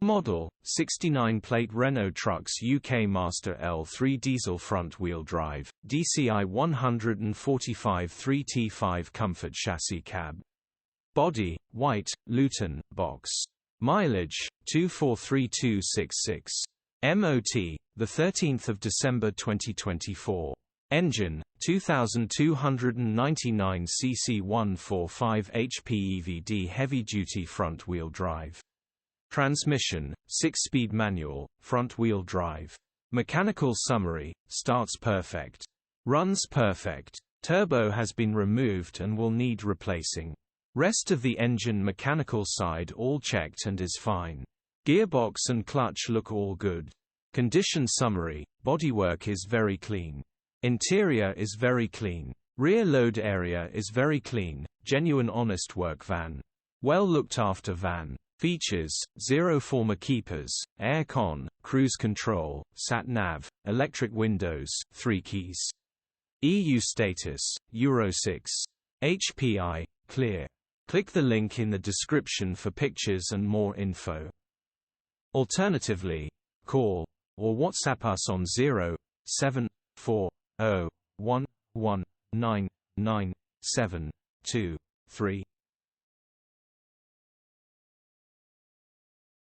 model, 69-plate Renault Trucks UK Master L3 diesel front-wheel drive, DCi 145 3T5 comfort chassis cab. Body, white, Luton, box. Mileage, 243266. MOT, 13 December 2024. Engine, 2299 cc 145 HP FWD heavy-duty front-wheel drive. Transmission, 6-speed manual, front-wheel drive. Mechanical summary, starts perfect. Runs perfect. Turbo has been removed and will need replacing. Rest of the engine mechanical side all checked and is fine. Gearbox and clutch look all good. Condition summary, bodywork is very clean. Interior is very clean. Rear load area is very clean, genuine honest work van. Well looked after van. Features, 0 former keepers, air-con, cruise control, sat-nav, electric windows, 3 keys. EU status, Euro 6. HPI, clear. Click the link in the description for pictures and more info. Alternatively, call or WhatsApp us on 07401199723.